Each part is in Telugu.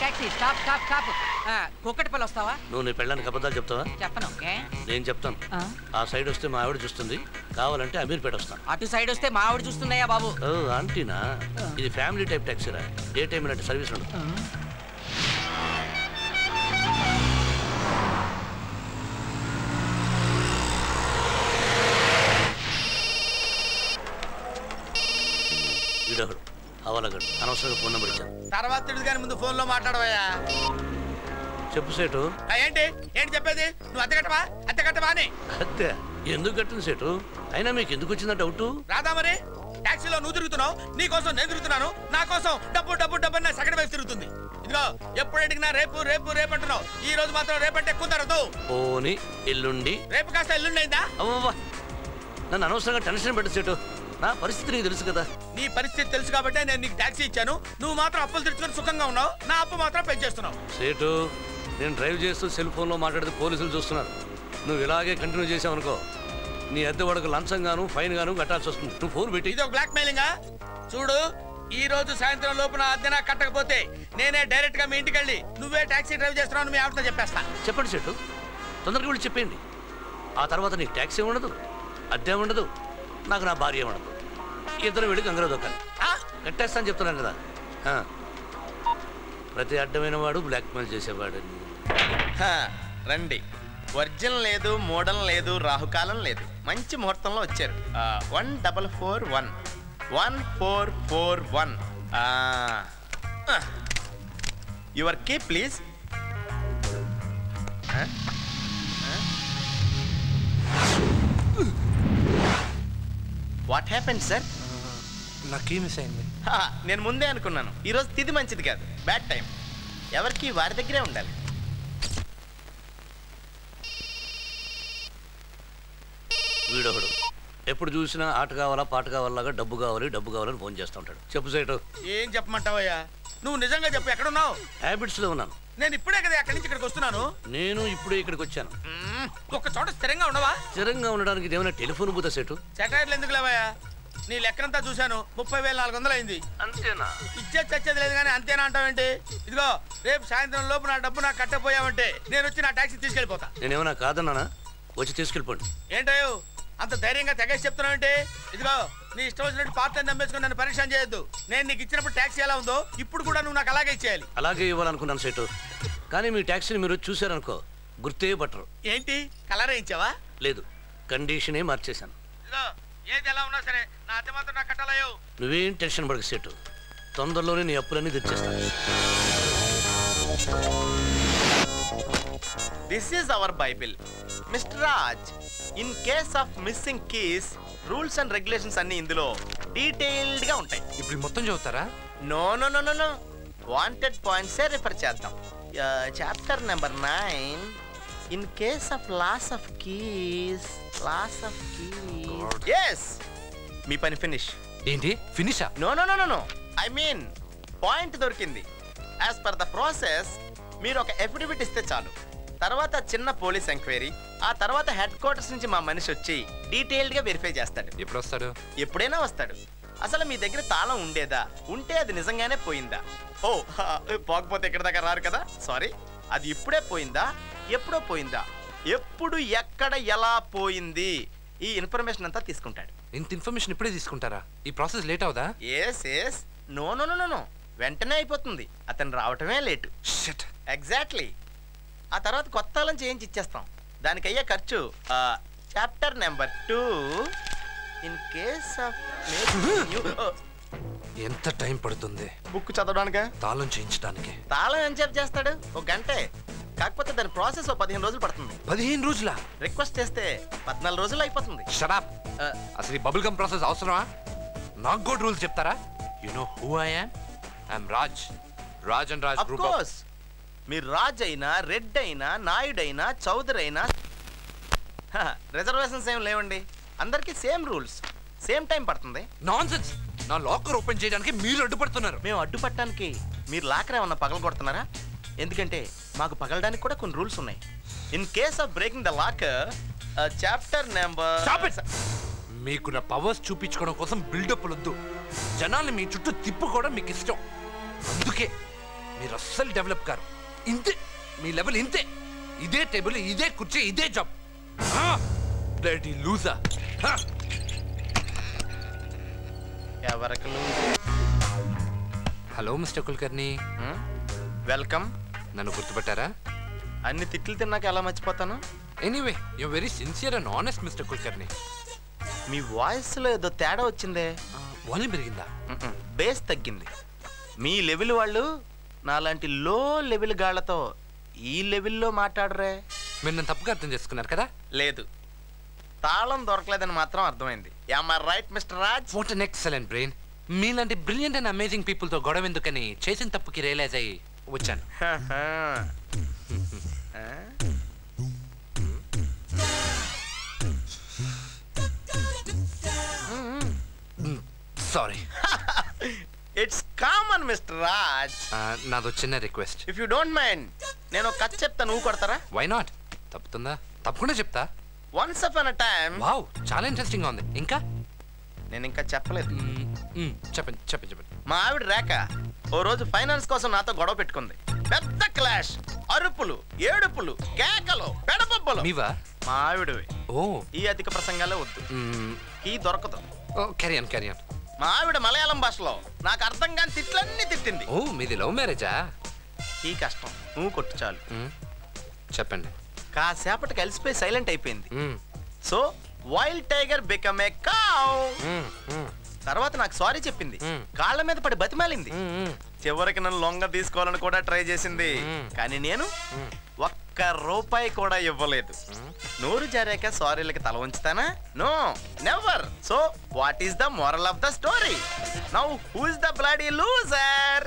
Taxi stop stop stop. Kukatpally వస్తావా? నువ్వు నీ పెళ్ళానికి అబద్ధాలు చెప్తావా? చెప్పను. నేను చెప్తాను. ఆ సైడ్ వస్తే మా ఆవిడ చూస్తుంది, కావాలంటే అమీర్పేట వస్తాను. అటు సైడ్ వస్తే మా ఆవిడ చూస్తున్నాయా బాబు? ఆంటీనా? ఇది ఫ్యామిలీ టైప్ టాక్సీరా, ఏ టైం అంటే సర్వీస్ ఉండదు. వీడొకడు అవలగడు, అనవసరంగా ఫోన్ నెంబర్ ఇచ్చాను. తర్వాత తిడుగు కానీ ముందు ఫోన్ లో మాట్లాడవయ్యా. చెప్పు సేటు. ఏంటి ఏంటి చెప్పేది? నువ్వు అద్దె కట్టవా అని. అద్దె ఎందుకు కట్టింది సేటు? అయినా మీకు ఎందుకు వచ్చిందా డౌట్? రాదా మరి? టాక్సీలో నువ్వు తిరుగుతున్నావు, నీ కోసం నేను తిరుగుతున్నాను, నా కోసం డబ్బు డబ్బు డబ్బు నా సెకండ్ వైపు తిరుగుతుంది. ఇదిగో ఎప్పుడు అడిగినా రేపు రేపు రేపు అంటున్నావు, ఈ రోజు మాత్రం రేపంటే కుదరదు. పోనీ ఎల్లుండి. రేపు కాస్త ఎల్లుండి అయిందా? అవ్వా, నన్ను అనవసరంగా టెన్షన్ పెట్టు సేటు. నా పరిస్థితి నీకు తెలుసు కదా. నీ పరిస్థితి తెలుసు కాబట్టి నేను నీకు టాక్సీ ఇచ్చాను. నువ్వు మాత్రం అప్పులు తెచ్చుకొని సుఖంగా ఉన్నావు, నా అప్పు మాత్రం పెంచేస్తున్నావు. సేటు, నేను డ్రైవ్ చేస్తూ సెల్ ఫోన్లో మాట్లాడితే పోలీసులు చూస్తున్నారు. నువ్వు ఇలాగే కంటిన్యూ చేసావనుకో, నీ అద్దె వాడుకు లంచం గాను ఫైన్ గాను కట్టాల్సి వస్తుంది. నువ్వు ఫోన్ పెట్టి. ఇది ఒక బ్లాక్ మెయిలింగా? చూడు, ఈ రోజు సాయంత్రం లోపున అద్దె నాకు కట్టకపోతే నేనే డైరెక్ట్ గా మీ ఇంటికి వెళ్ళి నువ్వే టాక్సీ డ్రైవ్ చేస్తున్నావు మీ ఆవిడతో చెప్పేస్తా. చెప్పండి సేటు, తొందరగా వెళ్ళి చెప్పేయండి. ఆ తర్వాత నీకు ట్యాక్సీ ఉండదు, అద్దె ఉండదు, నాకు నా భార్య ఉండదు. ఇద్దరు వెళ్ళి గంగలో దొక్కాలి. కట్టేస్తాను చెప్తున్నాను కదా. ప్రతి అడ్డమైన వాడు బ్లాక్మెయిల్ చేసేవాడు. రండి. వర్జన్ లేదు, మోడల్ లేదు, రాహుకాలం లేదు, మంచి ముహూర్తంలో వచ్చారు. 1441 1441. Your key please. What happen sir? నా కీ మిస్ అయింది. నేను ముందే అనుకున్నాను, ఈరోజు తిది మంచిది కాదు, బ్యాడ్ టైం. ఎవరికి వారి దగ్గరే ఉండాలి. వీడొకడు ఎప్పుడు చూసినా ఆట కావాలా పాట కావాలాగా డబ్బు కావాలి డబ్బు కావాలని ఫోన్ చేస్తూ ఉంటాడు. చెప్పు సేటు. ఏం చెప్పమంటావయ్యా? నువ్వు నిజంగా చెప్పు, ఎక్కడున్నావు? హ్యాబిట్స్ లో ఉన్నాను. నేను ఇప్పుడే కదా అక్కడి నుంచి ఇక్కడికి వస్తున్నాను. నేను ఇప్పుడే ఇక్కడికి వచ్చాను. ఒక చోట స్థిరంగా ఉండవా? స్థిరంగా ఉండడానికి ఇదేమైనా టెలిఫోన్ బూతా సేటు? సెటైర్లు ఎందుకు లేవయ్యా? నీ లెక్కనంతా చూశాను, 30,400 అయింది. అంతేనా? ఇచ్చేది చచ్చేది లేదు కానీ అంతేనా అంటావేంటి? ఇదిగో రేపు సాయంత్రం లోపు నా డబ్బు నాకు కట్టపోయావంటే నేను వచ్చి నా టాక్సీ తీసుకెళ్ళిపోతా. నేనేమన్నా కాదన్నానా? వచ్చి తీసుకెళ్ళిపోండి. ఏంటయ్యో అంత ధైర్యంగా తెగేసి చెప్తున్నావేంటి? ఇదిగో నీ ఇష్టం వచ్చినట్టు పార్టీ నమ్మేసుకుని నన్ను పరీక్ష చేయొద్దు. నేను నీకు ఇచ్చినప్పుడు ట్యాక్సీ ఎలా ఉందో ఇప్పుడు కూడా నువ్వు నాకు అలాగే ఇచ్చేయాలి. అలాగే ఇవ్వాలనుకున్నాను సేటు, కానీ మీ ట్యాక్సీని మీరు చూసారనుకో గుర్తే పట్టరు. ఏంటి కలర్ వేయించావా? లేదు, కండిషనే మార్చేశాను. ఇదిగో ఏది ఎలా ఉన్నా సరే నా అద్దె మాత్రం నాకు కట్టాలయ్యో. నువ్వేం టెన్షన్ పడక సేటు, తొందరలోనే నీ అప్పులన్నీ తెచ్చేస్తాను. This is our bible. Mister Raj, in case of missing keys rules and regulations అన్ని ఇందులో డీటెయిల్డ్ గా ఉంటాయి. ఇప్పుడు మొత్తం చదువుతారా? No no no no no, wanted పాయింట్సే రిఫర్ చేద్దాం. Chapter number 9, in case of loss of keys. Yes, మీ పని ఫినిష్. ఏంటి ఫినిషా? No no no no no, I mean point దొరికింది. యాజ్ పర్ ద ప్రాసెస్ మీరు ఒక ఎఫిడవిట్ ఇస్తే చాలు. తర్వాత చిన్న పోలీస్ ఎంక్వైరీ, ఆ తర్వాత హెడ్ క్వార్టర్స్ నుంచి మా మనిషి వచ్చి డీటెయిల్డ్ గా వెరిఫై చేస్తాడు. ఎప్పుడు వస్తాడు? ఎప్పుడైనా వస్తాడు. అసలు మీ దగ్గర తాళం ఉండేదా, ఉంటే అది నిజంగానే పోయిందా? ఓ పోకపోతే ఇక్కడ దాకా రారు కదా, సారీ. అది ఇప్పుడే పోయిందా, ఎప్పుడో పోయిందా, ఎప్పుడు ఎక్కడ ఎలా పోయింది, ఈ ఇన్ఫర్మేషన్ అంతా తీసుకుంటాడు. ఇంత ఇన్ఫర్మేషన్ ఇప్పుడే తీసుకుంటారా? ఈ ప్రాసెస్ లేట్ అవుదా? Yes. No no no no, వెంటనే అయిపోతుంది. అతను రావటమే లేటు. ఎగ్జాక్ట్లీ. ఆ తర్వాత కొత్త తాళం చేయించి ఇచ్చేస్తాం. దానికి అయ్యే ఖర్చు chapter number 2, in case of. ఎంత టైం పడుతుంది బుక్ చదవడానికే, తాళం చేయించడానికి? తాళం ఎంతసేపు చేస్తాడు? ఒక గంటే. కాకపోతే దాని ప్రాసెస్ 15 రోజులు పడుతుంది. 15 రోజుల? రిక్వెస్ట్ చేస్తే 14 రోజులు అయిపోతుంది. షరాప్. అసలు ఈ బబుల్ గమ్ ప్రాసెస్ అవసరమా? నాకు కూడా రూల్స్ చెప్తారా? You know who I am? I'm Raj and Raj group. Of course. మీరు రాజ్ అయినా, రెడ్ అయినా, నాయుడు అయినా, చౌదరి అయినా రిజర్వేషన్స్ ఏం లేవండి. అందరికీ సేమ్ రూల్స్, సేమ్ టైం పడుతుంది. నాన్సెన్స్. నా లాకర్ ఓపెన్ చేయడానికి మీరు అడ్డుపడుతున్నారు. మేము అడ్డుపట్టడానికి మీరు లాకర్ ఏమన్నా పగల కొడుతున్నారా? ఎందుకంటే మాకు పగలడానికి కూడా కొన్ని రూల్స్ ఉన్నాయి. In case of breaking the locker, chapter number. మీకు నా పవర్స్ చూపించుకోవడం కోసం బిల్డప్ వద్దు. జనాల్ని మీ చుట్టూ తిప్పుకోవడం మీకు ఇష్టం. అందుకే మీరు అస్సలు డెవలప్ కారు. ఇంతే మీ లెవెల్, ఇంతే. ఇదే టేబుల్, ఇదే కుర్చీ, ఇదే జాబ్. Bloody loser. ఎవరికి హలో మిస్టర్ కుల్కర్ని. వెల్కమ్. నన్ను గుర్తుపట్టారా? అన్ని తిట్లు తిన్నాక ఎలా మర్చిపోతాను? Anyway you very sincere and honest mister Kulkarni. మీ వాయిస్లో ఏదో తేడా వచ్చిందే. వాల్యూమ్ పెరిగిందా? బేస్ తగ్గింది. మీ లెవెల్ వాళ్ళు నాలాంటి లో లెవెల్ గాళ్లతో ఈ లెవెల్లో మాట్లాడరే. మీరు నన్ను తప్పుగా అర్థం చేసుకున్నారు కదా? లేదు, తాళం దొరకలేదని మాత్రం అర్థమైంది. Am I right mister Raj? What an excellent brain. మీలాంటి బ్రిలియంట్ అండ్ అమేజింగ్ పీపుల్ తో గొడవ ఎందుకని చేసిన తప్పుకి రియలైజ్ అయ్యి వచ్చాను. Sorry. It's common mister Raj. నాదో చిన్న request. If you don't mind నేను కథ చెప్తా, నువ్వు కొడతారా? Why not? తప్పుతుందా? తప్పకుండా చెప్తా. Once upon a time. Wow, చాలా ఇంట్రెస్టింగ్ గా ఉంది. ఇంకా నేను ఇంకా చెప్పలేదు. చెప్పండి చెప్పండి చెప్పండి. మా ఆవిడ రేఖ ఓ రోజు ఫైనాన్స్ కోసం నాతో గొడవ పెట్టుకుంది. పెద్ద క్లాష్, అరుపులు, ఏడుపులు, కేకలు, పెడపబ్బలు. మీవా? మా ఆవిడవి. ఓ, ఈ అధిక ప్రసంగాలే వద్దు, ఈ దొరకదు. Carry on carry on. మా ఆవిడ మలయాళం భాషలో నాకు అర్థం కాని తిట్లన్నీ తిట్టింది. ఓ, మీది లవ్ మ్యారేజా? ఈ కష్టం నువ్వు కొట్టు చాలు. చెప్పండి. కాసేపటికి కలిసిపోయి సైలెంట్ అయిపోయింది. సో వైల్డ్ టైగర్ బికమ్ ఏ కౌ. తర్వాత నాకు సారీ చెప్పింది, కాళ్ళ మీద పడి బతిమాలింది. చివరికి నన్ను లొంగ తీసుకోవాలని కూడా ట్రై చేసింది, కానీ నేను ఒక్క రూపాయి కూడా ఇవ్వలేదు. నోరు జారాక సారీలకి తల ఉంచుతానా? No, never. So what is the moral of the story? Now who is the bloody loser?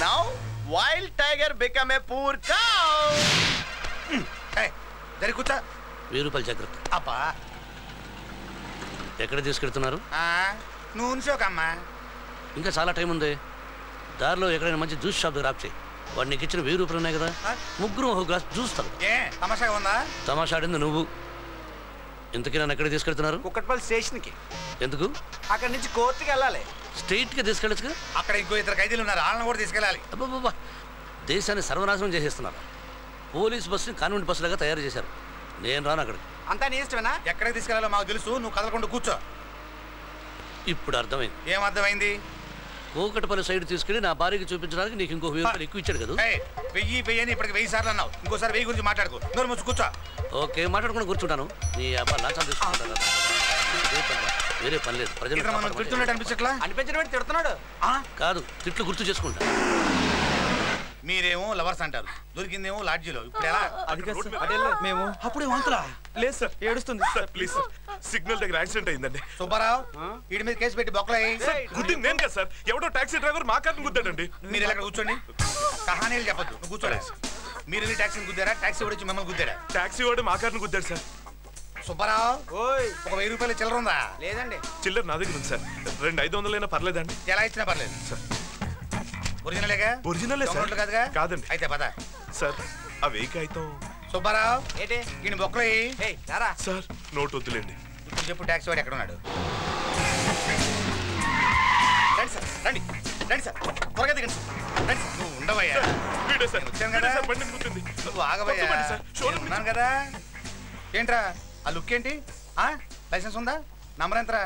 Now wild tiger become a poor cow. జరి కూర్చో. 1000 రూపాయలు జాగ్రత్త. అబ్బా, ఎక్కడ తీసుకెళ్తున్నారు? నువ్వు ఉంచోకమ్మా. ఇంకా చాలా టైం ఉంది. దారిలో ఎక్కడైనా మంచి జ్యూస్ షాప్ దగ్గర ఆప్ చేయి. వాడు నీకు ఇచ్చిన 1000 రూపాయలు ఉన్నాయి కదా, ముగ్గురు ఒక గ్లాస్ జ్యూస్ తాగు. ఏ తమాషాగా ఉందా? తమాషా ఆడింది నువ్వు. ఇంతకీ నన్ను ఎక్కడ తీసుకెళ్తున్నారు? కుక్కట్పల్లి స్టేషన్కి. ఎందుకు? అక్కడి నుంచి కోర్టుకి వెళ్ళాలి. స్ట్రైట్గా తీసుకెళ్ళచ్చుగా. అక్కడ ఇంకో 2 ఖైదీలు ఉన్నారు, వాళ్ళని కూడా తీసుకెళ్ళాలి. అబ్బాబ్బా, దేశాన్ని సర్వనాశనం చేసేస్తున్నారు. పోలీస్ బస్సుని కాన్వెంట్ బస్సులాగా తయారు చేశారు. నేను రాను అక్కడికి. అంతా నీ ఇష్టమేనా? ఎక్కడికి తీసుకెళ్ళాలో మాకు తెలుసు, నువ్వు కదలకుండా కూర్చో. ఇప్పుడు అర్థమైంది. ఏం అర్థమైంది? కోకటపల్లి సైడ్ తీసుకెళ్ళి నా భార్యకి చూపించడానికి నీకు ఇంకో 1000 రూపాయలు ఎక్కువ ఇచ్చాడు కదా. 1000 అని ఇప్పటికి 1000 సార్లు అన్నావు. ఇంకోసారి 1000 గురించి మాట్లాడుకో. నోరు మూసి కూర్చో. ఓకే, మాట్లాడుకుని కూర్చుంటాను. నీ అబ్బా లాచాలు తీసుకుంటాను. వేరే పని లేదు. ప్రజలు తిడుతున్నట్టు అనిపించట్లా? అనిపించడం తిడుతున్నాడు కాదు, తిట్లు గుర్తు చేసుకుంటా. మీరేమో లవర్స్ అంటారు, దొరికిందేమో లాడ్జీలో. ఇప్పుడు ఎలా? మేము అప్పుడే వాంతులా? లేదు సార్, ఏడుస్తుంది సార్. ప్లీజ్ సార్, సిగ్నల్ దగ్గర యాక్సిడెంట్ అయిందండి. సుబ్బారావు, వీడి మీద కేసు పెట్టి బొక్కలయ్యి. గుద్దింది నేను కదా సార్, ఎవడో టాక్సీ డ్రైవర్ మా కార్ని గుద్దాడండి. మీరు ఇలా కూర్చోండి, కహానీలు చెప్పొద్దు. నువ్వు కూర్చోలేదు. మీరు వెళ్ళి టాక్సీని గుద్దారా? టాక్సీ వచ్చి మిమ్మల్ని గుద్దాడా? టాక్సీ వాడు మా కార్ని గుద్దాడు సార్. సుబ్బారావు, ఒక 1000 రూపాయలు చిల్లర ఉందా? లేదండి. చిల్లర నా దగ్గర ఉంది సార్. 2500 పర్లేదండి? ఎలా ఇచ్చినా పర్లేదు సార్. ఒరిజినలేగా? ఒరిజినలే సార్. కాదుగా? కాదండి. అయితే పద సార్. ఆ వెయ్యి అయితే సుబ్బారావు, ఏంటి ఈయన బొక్కలయ్యి. సార్, నోట్ వద్దులేండి. ఇప్పుడు చెప్పు, టాక్సీ వాడు ఎక్కడ ఉన్నాడు? రండి సార్, రండి రండి సార్, త్వరగా దిగండి సార్. రండి సార్. నువ్వు ఉండవయ్యా. వీడే సార్, వచ్చాను కదా. బండి గుర్తుంది. నువ్వు ఆగవయ్యా. నేను ఉన్నాను కదా. ఏంట్రా ఆ లుక్ ఏంటి? లైసెన్స్ ఉందా? నంబర్ ఎంతరా?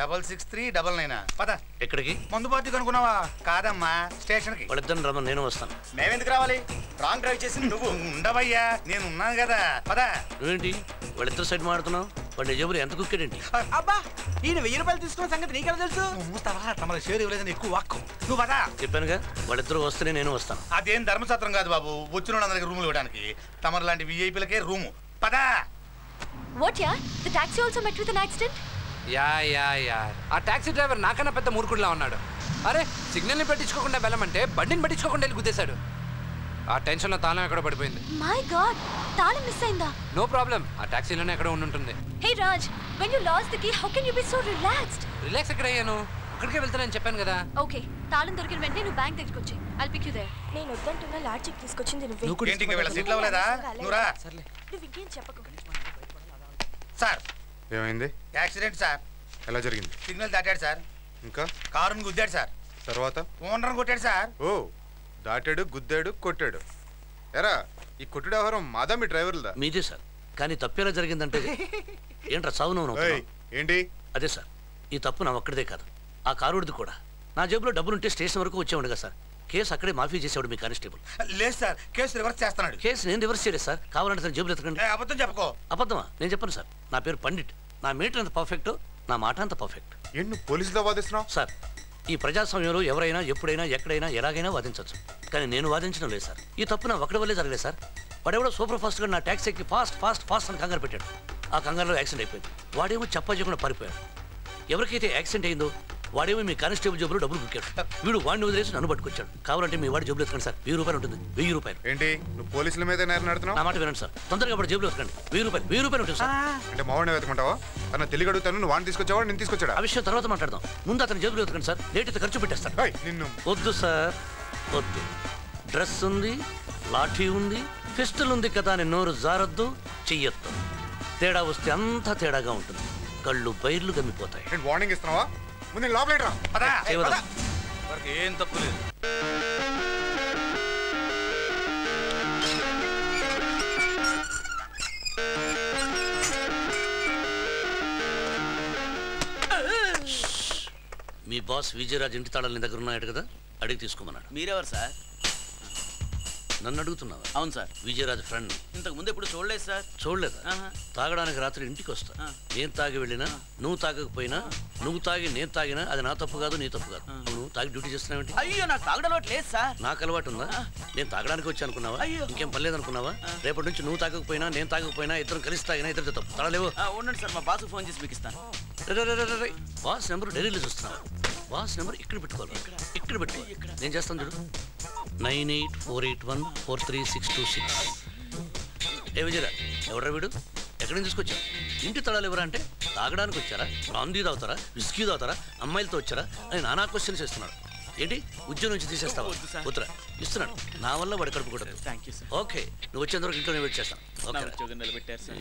6639. పద. ఎక్కడికి? మందు పార్టీ కనుక్కున్నావా? కాదమ్మా, స్టేషన్ కి. వాళ్ళిద్దరిని రమ్మని నేను వస్తాను. మేమెందుకు రావాలి? రాంగ్ డ్రైవ్ చేసింది నువ్వు. ఉండవయ్యా, నేను ఉన్నాను కదా. పద. నువ్వేంటి వాళ్ళిద్దరు సైడ్ మాడుతున్నావు? వాడి నిజబులు ఎంత కుక్కాడేంటి? అబ్బా, ఈయన 1000 రూపాయలు తీసుకున్న సంగతి నీకెలా తెలుసు? నువ్వు తమ షేర్ ఇవ్వలేదని ఎక్కువ వాక్కు. నువ్వు పద. చెప్పానుగా, వాళ్ళిద్దరు వస్తేనే నేను వస్తాను. అదేం ధర్మసత్రం కాదు బాబు, వచ్చిన వాళ్ళందరికీ రూములు ఇవ్వడానికి. తమరు లాంటి విఐపీలకే రూము. పద. What yaar? The taxi also met with an accident? Yeah ఆ టాక్సీ డ్రైవర్ నాకన్నా పెద్ద మూర్ఖుడిలా ఉన్నాడు. అరే, సిగ్నల్ని పట్టించుకోకుండా వెళ్ళమంటే బండిని పట్టించుకోకుండా వెళ్ళి గుద్దేశాడు. ఆ టెన్షన్లో తాళం ఎక్కడ పడిపోయింది. My God, తాళం మిస్ అయిందా? నో ప్రాబ్లం, ఆ టాక్సీలోనే ఎక్కడ ఉంటుంది. Hey Raj, when you lost the key, how can you be so relaxed? Relax ఎక్కడ అయ్యాను? అక్కడికే వెళ్తానని చెప్పాను కదా. Okay, తాళం దొరికిన వెంటనే నువ్వు బ్యాంక్ దగ్గరికి వచ్చి. I'll pick you there. నేను వద్దంటున్నా లాడ్జికి తీసుకొచ్చింది నువ్వే. ఏంటి ఇంకా వీళ్ళ సీట్లు అవ్వలేదా? నువ్వు రా. నువ్వు ఇంకేం చెప్పకు. సార్, ఏమైంది? Accident sir. ఎలా జరిగింది? సిగ్నల్ దాటాడు సార్. ఇంకా కారుని గుద్దాడు సార్. తర్వాత ఓనర్ కొట్టాడు సార్. ఓ దాటాడు, గుద్దాడు, కొట్టాడు. ఎరా ఈ కొట్టుడు వ్యవహారం మాదా మీ డ్రైవర్లదా? మీదే సార్. కానీ తప్పేలా జరిగిందంటే ఏంట్రా సావునవును? ఏంటి? అదే సార్, ఈ తప్పు నా ఒక్కడిదే కాదు, ఆ కారుడిది కూడా. నా జేబులో డబ్బులుంటే స్టేషన్ వరకు వచ్చేవాడు కదా సార్. కేసు అక్కడే మాఫీ చేసేవాడు మీ కానిస్టేబుల్. లేదు సార్, కేసు రివర్స్ చేస్తున్నాడు. కేసు నేను రివర్స్ చేయలేదు సార్. కావాలంటే తన జేబులు ఎత్తకండి. అబద్ధం చెప్పుకో. అబద్ధమా? నేను చెప్పను సార్. నా పేరు పండిట్. నా మీటర్ అంత పర్ఫెక్ట్, నా మాట అంత పర్ఫెక్ట్. ఏంటి నువ్వు పోలీసులో వాదిస్తున్నావు? సార్, ఈ ప్రజాస్వామ్యంలో ఎవరైనా ఎప్పుడైనా ఎక్కడైనా ఎలాగైనా వాదించవచ్చు. కానీ నేను వాదించడం లేదు సార్. ఈ తప్పు నా ఒక్కడి వల్లే జరగలేదు సార్. వాడెవడో సూపర్ ఫాస్ట్గా నా ట్యాక్సీ ఎక్కి ఫాస్ట్ అని కంగారు పెట్టాడు. ఆ కంగారులో యాక్సిడెంట్ అయిపోయింది. వాడేమో చెప్పకుండా పారిపోయాడు. ఎవరికైతే యాక్సిడెంట్ అయిందో వాడేమో మీ కానిస్టేబుల్ జబ్బులు డబ్బులు బుక్కాడు. వీడు వాడిని వదిలేసి నన్ను పట్టుకొచ్చాడు. కావాలంటే మీ వాడి జబ్బులు ఎత్తుకండి సార్. 1000 రూపాయలు ఉంటుంది. 1000 రూపాయలు. ఏంటి నువ్వు పోలీసుల మీద నేరం నడుతున్నావు? నా మాట వినండి సార్. తొందరగా వాడి జబ్బులు ఎత్తుకండి. 1000 రూపాయలు ఉంటుంది సార్. అంటే మావాడిని వెతకుంటావా? అన్న తెలియ అడుగుతాను. నువ్వు వాడిని తీసుకొచ్చావా నేను తీసుకొచ్చాడా? ఆ విషయం తర్వాత మాట్లాడదాం. ముందు అతని జబ్బులు ఎత్తుకండి సార్. లేట్ అయితే ఖర్చు పెట్టేస్తాడు. నిన్ను వద్దు సార్, వద్దు. డ్రెస్ ఉంది, లాఠీ ఉంది, పిస్టల్ ఉంది కదా అని నోరు జారద్దు, చెయ్యొద్దు. తేడా వస్తే అంతా తేడాగా ఉంటుంది. కళ్ళు బైర్లు గమ్మిపోతాయి. నేను వార్నింగ్ ఇస్తున్నావా? ముందు లోపలేట్రా. ఏం తప్పు లేదు. మీ బాస్ విజయరాజ్ ఇంటి తాళాలు నీ దగ్గర ఉన్నాయట కదా, అడిగి తీసుకోమన్నాడు. మీరెవరు సార్? నన్ను అడుగుతున్నావా? అవును సార్. విజయరాజ్ ఫ్రెండ్. ఇంతకు ముందు ఎప్పుడు చూడలేదు సార్. చూడలేదా? తాగడానికి రాత్రి ఇంటికి వస్తా. నేను తాగి వెళ్ళినా, నువ్వు తాగకపోయినా, నువ్వు తాగి నేను తాగినా అది నా తప్పు కాదు, నీ తప్పు కాదు. నువ్వు తాగి డ్యూటీ చేస్తున్నావేంటి? అయ్యో నాకు తాగడం అలవాటు లేదు సార్. నాకు అలవాటు ఉందా? నేను తాగడానికి వచ్చి అనుకున్నావా? ఇంకేం పర్లేదు అనుకున్నావా? రేపటి నుంచి నువ్వు తాగకపోయినా నేను తాగకపోయినా ఇద్దరం కలిసి తాగినా ఇద్దరితో తప్పు. తాళలేవు. ఉండండి సార్, మా బాస్ ఫోన్ చేసి మీకు ఇస్తాను. బాస్ నెంబర్ డైరీలో చూస్తున్నావా? బాస్ నెంబర్ ఇక్కడ పెట్టుకోవాలి. ఇక్కడ పెట్టుకోవాలి. నేను చేస్తాను చూడు. 9848143626. ఏ విజయరా, ఎవరా వీడు? ఎక్కడి నుంచి తీసుకొచ్చావు? ఇంటి తడాలు ఎవరా అంటే తాగడానికి వచ్చారా, బ్రాందీ తాగుతారా, విస్కీ తాగుతారా, అమ్మాయిలతో వచ్చారా అని నానా క్వశ్చన్స్ ఇస్తున్నాడు. ఏంటి ఉద్యోగం నుంచి తీసేస్తావా? వద్దురా, ఇస్తున్నాడు. నా వల్ల వాడు కడుపు కొట్టదు. Thank you sir. ఓకే, నువ్వు వచ్చేంతవరకు ఇంట్లోనే వెయిట్ చేస్తాను. ఓకే, ఉద్యోగం నిలబెట్టారు సార్.